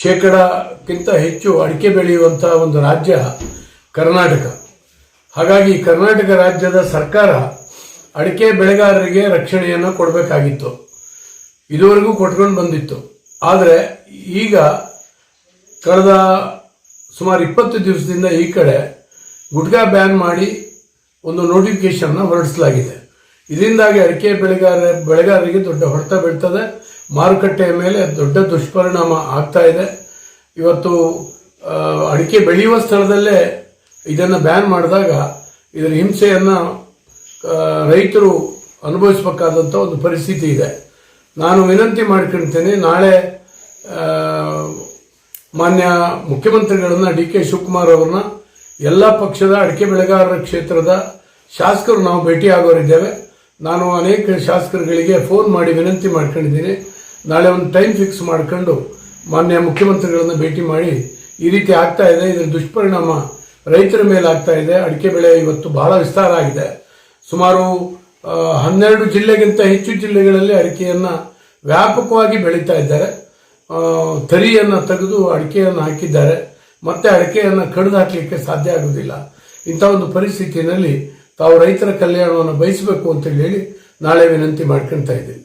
ಶೇಕಡಕ್ಕಿಂತ ಹೆಚ್ಚು ಅಡಿಕೆ ಬೆಳೆಯುವಂತಹ ಒಂದು ರಾಜ್ಯ ಕರ್ನಾಟಕ. ಹಾಗಾಗಿ ಕರ್ನಾಟಕ ರಾಜ್ಯದ ಸರ್ಕಾರ ಅಡಿಕೆ ಬೆಳೆಗಾರರಿಗೆ ರಕ್ಷಣೆಯನ್ನು ಕೊಡಬೇಕಾಗಿತ್ತು, ಇದುವರೆಗೂ ಕೊಟ್ಕೊಂಡು ಬಂದಿತ್ತು. ಆದರೆ ಈಗ ಕಳೆದ ಸುಮಾರು 20 ದಿವಸದಿಂದ ಈ ಕಡೆ ಗುಟ್ಕಾ ಬ್ಯಾನ್ ಮಾಡಿ ಒಂದು ನೋಟಿಫಿಕೇಶನ್ ಹೊರಡಿಸಲಾಗಿದೆ. ಇದರಿಂದಾಗಿ ಅಡಿಕೆ ಬೆಳೆಗಾರರಿಗೆ ದೊಡ್ಡ ಹೊಡೆತ ಬೀಳ್ತದೆ, ಮಾರುಕಟ್ಟೆಯ ಮೇಲೆ ದೊಡ್ಡ ದುಷ್ಪರಿಣಾಮ ಆಗ್ತಾ ಇದೆ. ಇವತ್ತು ಅಡಿಕೆ ಬೆಳೆಯುವ ಸ್ಥಳದಲ್ಲೇ ಇದನ್ನು ಬ್ಯಾನ್ ಮಾಡಿದಾಗ ಇದರ ಹಿಂಸೆಯನ್ನು ರೈತರು ಅನುಭವಿಸಬೇಕಾದಂಥ ಒಂದು ಪರಿಸ್ಥಿತಿ ಇದೆ. ನಾನು ವಿನಂತಿ ಮಾಡ್ಕೊಳ್ತೇನೆ, ನಾಳೆ ಮಾನ್ಯ ಮುಖ್ಯಮಂತ್ರಿಗಳನ್ನ ಡಿ ಕೆ ಶಿವಕುಮಾರ್ ಅವರನ್ನ, ಎಲ್ಲ ಪಕ್ಷದ ಅಡಿಕೆ ಬೆಳೆಗಾರರ ಕ್ಷೇತ್ರದ ಶಾಸಕರು ನಾವು ಭೇಟಿಯಾಗೋರಿದ್ದೇವೆ. ನಾನು ಅನೇಕ ಶಾಸಕರುಗಳಿಗೆ ಫೋನ್ ಮಾಡಿ ವಿನಂತಿ ಮಾಡ್ಕೊಂಡಿದ್ದೀನಿ. ನಾಳೆ ಒಂದು ಟೈಮ್ ಫಿಕ್ಸ್ ಮಾಡ್ಕೊಂಡು ಮಾನ್ಯ ಮುಖ್ಯಮಂತ್ರಿಗಳನ್ನು ಭೇಟಿ ಮಾಡಿ ಈ ರೀತಿ ಆಗ್ತಾ ಇದೆ, ಇದರ ದುಷ್ಪರಿಣಾಮ ರೈತರ ಮೇಲೆ ಆಗ್ತಾ ಇದೆ. ಅಡಿಕೆ ಬೆಳೆ ಇವತ್ತು ಬಹಳ ವಿಸ್ತಾರ ಆಗಿದೆ. ಸುಮಾರು 12 ಜಿಲ್ಲೆಗಿಂತ ಹೆಚ್ಚು ಜಿಲ್ಲೆಗಳಲ್ಲಿ ಅಡಿಕೆಯನ್ನು ವ್ಯಾಪಕವಾಗಿ ಬೆಳೀತಾ ಇದ್ದಾರೆ. ತರಿಯನ್ನು ತೆಗೆದು ಅಡಿಕೆಯನ್ನು ಹಾಕಿದ್ದಾರೆ. ಮತ್ತೆ ಅಡಿಕೆಯನ್ನು ಕಡಿದು ಹಾಕಲಿಕ್ಕೆ ಸಾಧ್ಯ ಆಗುವುದಿಲ್ಲ. ಇಂಥ ಒಂದು ಪರಿಸ್ಥಿತಿಯಲ್ಲಿ ತಾವು ರೈತರ ಕಲ್ಯಾಣವನ್ನು ಬಯಸಬೇಕು ಅಂತ ಹೇಳಿ ನಾಳೆ ವಿನಂತಿ ಮಾಡ್ಕೊಳ್ತಾ ಇದ್ದೀವಿ.